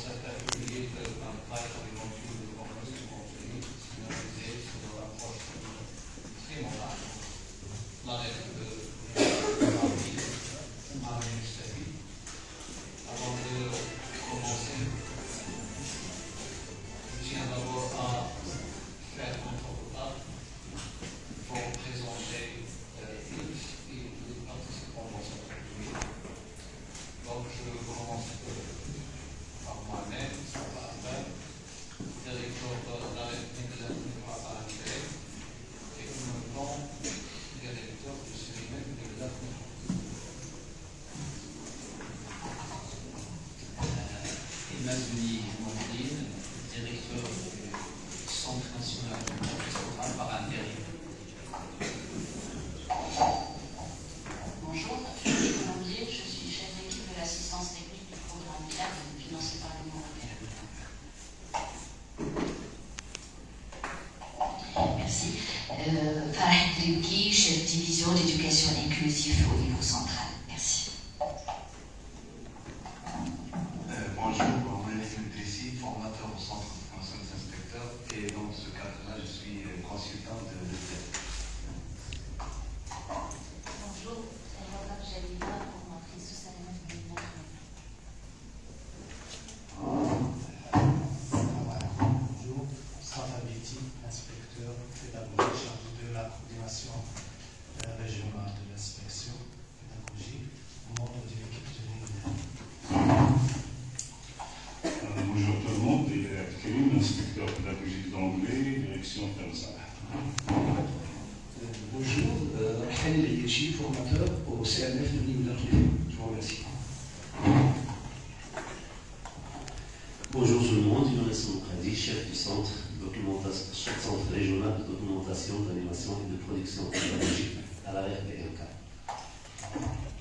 cet atelier d'un travail sur les modules de composition organique, finalisé sur l'approche trimodale. L'arrêt de Marie Mustafi. Avant de commencer, je tiens d'abord à faire un topo pour présenter les participants dans cet atelier. Donc je commence par moi-même, directeur de la République de l'Intérêt, et en même temps directeur du séminaire de l'Atelier. Emmanuel Mondine, directeur du Centre national de professorat par intérim. Bonjour, je suis Colombier, je suis chef d'équipe de l'assistance technique du programme CAP financé par l'Union européenne. Merci. Farah Drouki, chef division d'éducation inclusive au niveau central. Merci. Bonjour, mon nom est Idrissi, formateur au centre de formation des inspecteurs, et dans ce cadre-là, je suis consultant de l'ETEP. Bonjour, Madame Jalila, formatrice au Salam Bonjour, Safa Betty, inspecteur pédagogique chargé de la coordination régionale de l'inspection pédagogique, membre de l'équipe de l'ENIDEM. Bonjour tout le monde, et Karim, inspecteur pédagogique d'anglais, direction FEMSA. Bonjour, Rahel Yechi, formateur au CNF de l'Union. Je vous remercie. Bonjour tout le monde, Younes Moukadi, chef du centre régional de documentation, d'animation et de production pédagogique à la RPMK.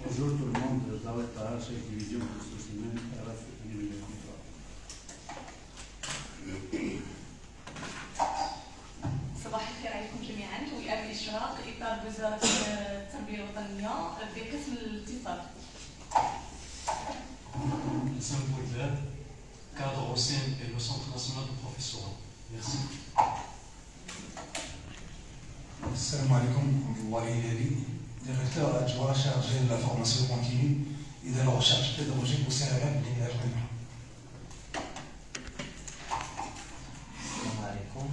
Bonjour tout le monde, Zawed Tahar, chef de division de ressources humaines à la Université. صباح الخير عليكم جميعا. توئام إشراق إطار وزارة التربية الوطنية بقسم الاتصال. Hassan Bouidler, cadre au CNP, le Centre national de professorat. Merci. Assalamu alaikum, Walid Ali, directeur adjoint chargé de la formation continue et de la recherche pédagogique au CNRM de l'Union. Assalamu alaikum,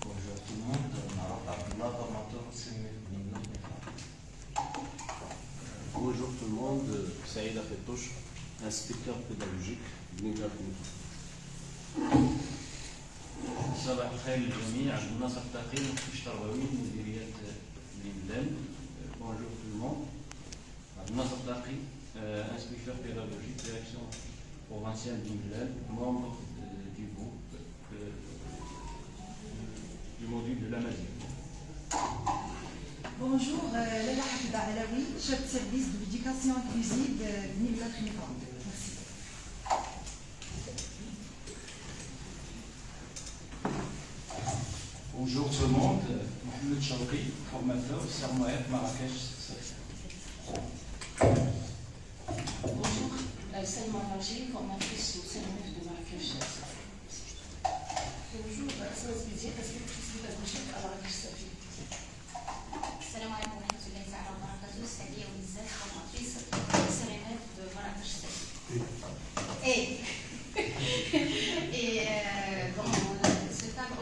bonjour tout le monde, Marab Abdullah, formateur au CNRM de l'Union. Bonjour tout le monde, Saïd Afetouche, inspecteur pédagogique de l'Union. صباح الخير للجميع، عبد الناصر التقي مفتش تربوي مديرية الإمداد. Bonjour tout le monde, عبد الناصر التقي inspecteur pédagogique direction provinciale d'Imdad, membre du groupe du module de l'Amazigh. Bonjour, Léla Hafida Alaoui, chef de service de l'éducation inclusive de Nibla Trinidad. Merci. Bonjour tout le monde, Mohamed Chaouri, formateur au CERMOF Marrakech. Bonjour, Salma Rajil, formatrice au CNF de Marrakech. Bonjour, Asma Zbidi, inspectrice pédagogique à Marrakech. Salam alaikum wa rahmatullahi wa barakatuh, Sadia Ouzet, formatrice au CNF de Marrakech.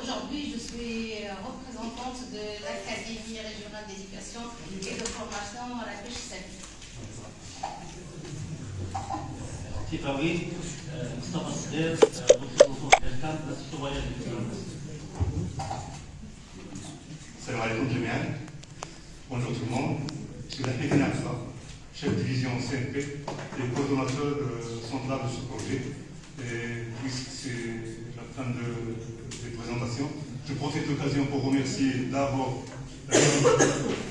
Aujourd'hui, je suis représentante de l'Académie régionale d'éducation et de formation Marrakech. تيفاوي مصطفى الصغير représentant الكام الصغير Salam alaikum jami'an. Bonjour tout le monde. Je suis Lahmed Nafsa, chef de division CNP et coordonnateur central de ce projet. Et puisque c'est la fin des présentations, je profite de l'occasion pour remercier d'abord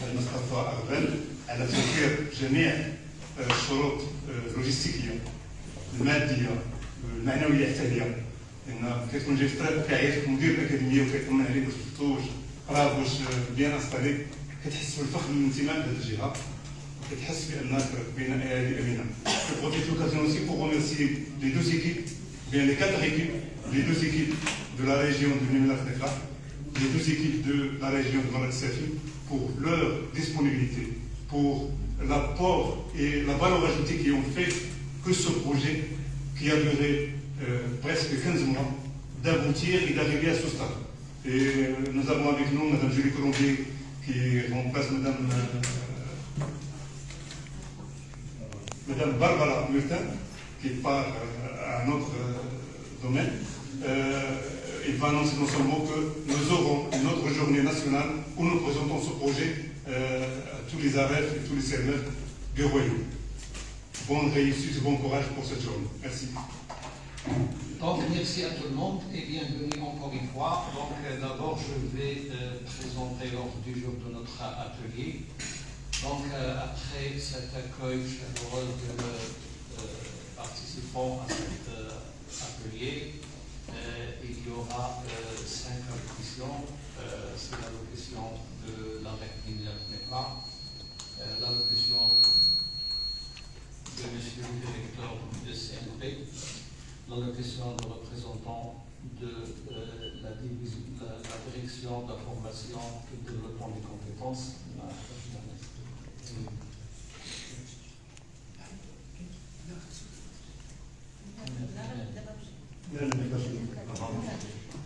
المصطفى أغبل على توفير جميع الشروط اللوجستيكية المادية المعنوية حتى هي لأن كتكون جاي في الطريق كيعيطك مدير الأكاديمية وكيطمن عليك واش خفتو قراب واش بيان انستالي كتحس بالفخر والانتماء لهذه الجهة وكتحس بأنك بين أيادي أمينة. Je profite de l'occasion aussi pour remercier les deux équipes bien les 4 équipes, les 2 équipes de la région de Nimla-Fnefra, les 2 équipes de la région de Marrakech pour leur disponibilité, pour l'apport et la valeur ajoutée qui ont fait que ce projet, qui a duré presque 15 mois, d'aboutir et d'arriver à ce stade. Et nous avons avec nous Mme Julie Colombier qui remplace Mme Barbara Murtin, qui part à un autre domaine. Il va annoncer non seulement que nous aurons une autre journée nationale où nous présentons ce projet à tous les AREF et tous les CNF du Royaume. Bonne réussite et bon courage pour cette journée. Merci. Donc, merci à tout le monde et bienvenue encore une fois. Donc, d'abord, je vais présenter l'ordre du jour de notre atelier. Donc, après cet accueil chaleureux de participants à cet atelier, il y aura 5 allocutions. C'est l'allocution de la République, l'allocution de monsieur le directeur de CNP, l'allocution de représentant de la direction de la formation et de développement des compétences.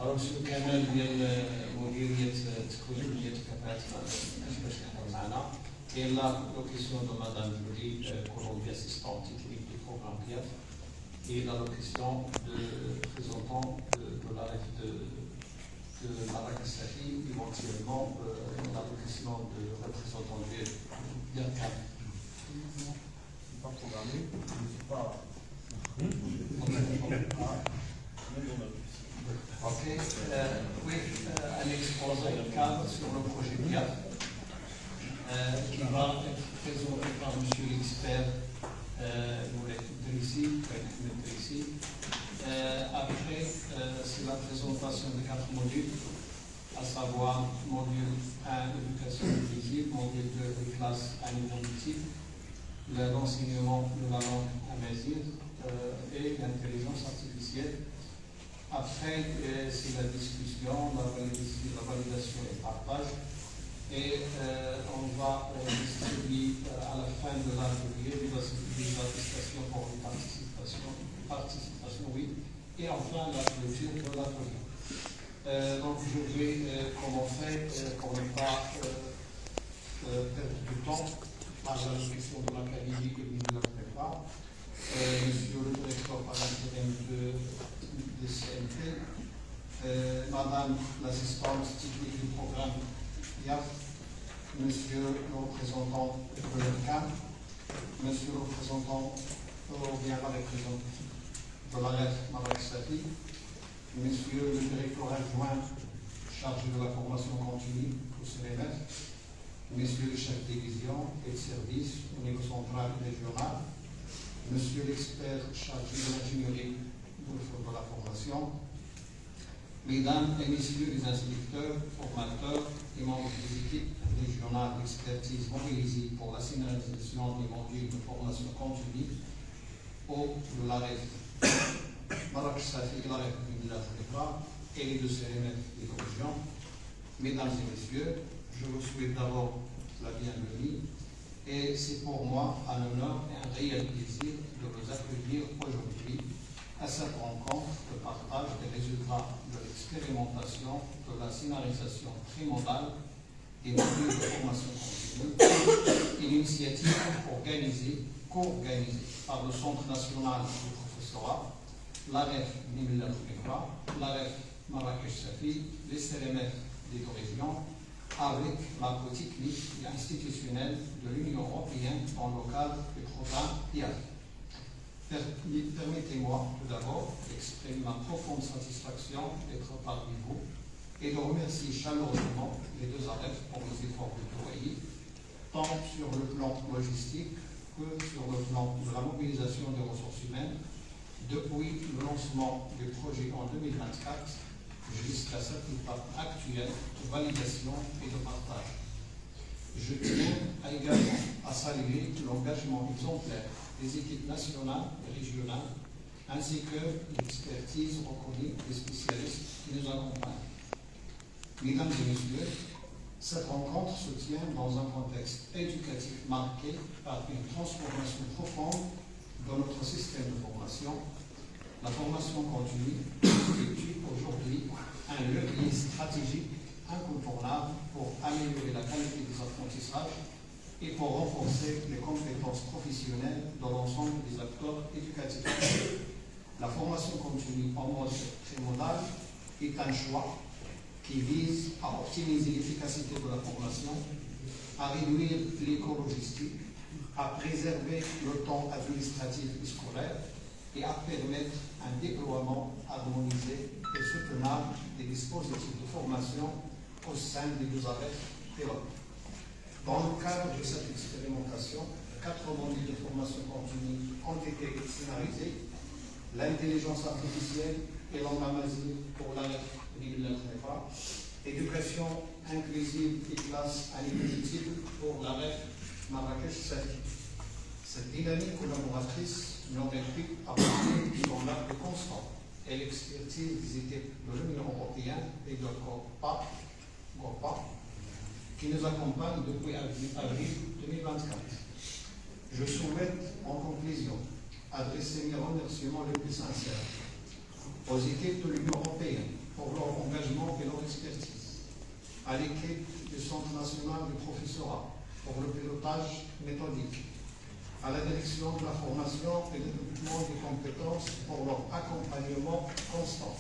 Alors, M. Kamel ديال مديرية تكوينية كفاءة باش يحضر معنا. Et la locution de Mme Julie Colombier, assistante technique du programme PIAF, et la locution de représentant de l'AREF de Marrakech Safi, éventuellement la locution de représentant du DIRCAM. Pas programmé, pas. Ok, oui, un exposé cadre sur le projet PIAF. Qui va être présenté par M. l'expert Drissi. Après, c'est la présentation de 4 modules, à savoir module 1, éducation inclusive, module 2, les classes à niveau multiple, l'enseignement de la langue amazigh et l'intelligence artificielle. Après, c'est la discussion, la validation et le partage. Et on va distribuer à la fin de l'atelier des attestations pour une participation, oui, et enfin la clôture de l'atelier. Donc je vais commencer pour ne pas perdre du temps par la question de l'académie que nous ne pas. Monsieur le directeur par l'intérim de CNP, Madame l'assistante technique du programme PIAF, Monsieur le représentant de l'ERCAM, Monsieur le représentant ou bien la représentante de l'AREF Marrakech Safi, Monsieur le directeur adjoint chargé de la formation continue au CNF, Monsieur le chef de division et de service au niveau central et régional, Monsieur l'expert chargé de l'ingénierie de la formation, Mesdames et Messieurs les inspecteurs, formateurs et membres des équipes régionales d'expertise mobilisées pour la scénarisation des modules de formation continue au l'AREF Marrakech Safi, l'AREF et les 2 CNF des régions. Mesdames et Messieurs, je vous souhaite d'abord la bienvenue et c'est pour moi un honneur et un réel plaisir de vous accueillir aujourd'hui à cette rencontre de partage des résultats de l'expérimentation de la scénarisation trimodale des modules de formation continue, une initiative co-organisée par le Centre national du professorat, l'AREF Nimla-Fnefra, l'AREF Marrakech Safi, les CNF des régions, avec l'appui technique et institutionnel de l'Union européenne dans le cadre du programme PIAF. Permettez-moi tout d'abord d'exprimer ma profonde satisfaction d'être parmi vous et de remercier chaleureusement les 2 AREF pour les efforts déployés, tant sur le plan logistique que sur le plan de la mobilisation des ressources humaines, depuis le lancement du projet en 2024 jusqu'à cette étape actuelle de validation et de partage. Je tiens également à saluer l'engagement exemplaire des équipes nationales et régionales ainsi que l'expertise reconnue des spécialistes qui nous accompagnent. Mesdames et messieurs, cette rencontre se tient dans un contexte éducatif marqué par une transformation profonde dans notre système de formation. La formation continue constitue aujourd'hui un levier stratégique incontournable pour améliorer la qualité des apprentissages et pour renforcer les compétences professionnelles dans l'ensemble des acteurs éducatifs. La formation continue en mode trimodal est un choix qui vise à optimiser l'efficacité de la formation, à réduire l'éco-logistique, à préserver le temps administratif et scolaire et à permettre un déploiement harmonisé et soutenable des dispositifs de formation au sein des deux arrêts théoriques. Dans le cadre de cette expérimentation, 4 modules de formation continue ont été scénarisés: l'intelligence artificielle et l'anglaise pour l'AREF éducation inclusive et classe à niveau multiple pour l'AREF Marrakech 7. Cette dynamique collaboratrice nous réplique à partir du standard de constant et l'expertise des équipes de l'Union européenne et de GOPA, qui nous accompagnent depuis avril 2024. Je souhaite, en conclusion, adresser mes remerciements les plus sincères aux équipes de l'Union européenne pour leur engagement et leur expertise, à l'équipe du Centre national du professorat pour le pilotage méthodique, à la direction de la formation et du développement des compétences pour leur accompagnement constant,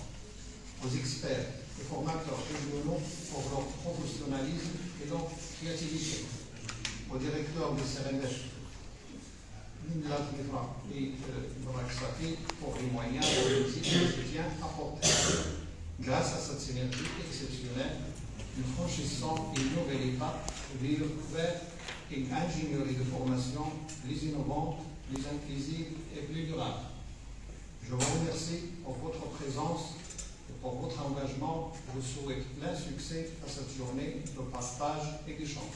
aux experts et formateurs régionaux pour leur professionnalisme et leur créativité, aux directeurs du CRNF, et Mouraksaki pour les moyens et le soutien apportés. Grâce à cette synergie exceptionnelle, nous franchissons une nouvelle étape vers une ingénierie de formation plus innovante, plus inclusive et plus durable. Je vous remercie pour votre présence et pour votre engagement. Je vous souhaite plein succès à cette journée de partage et d'échange.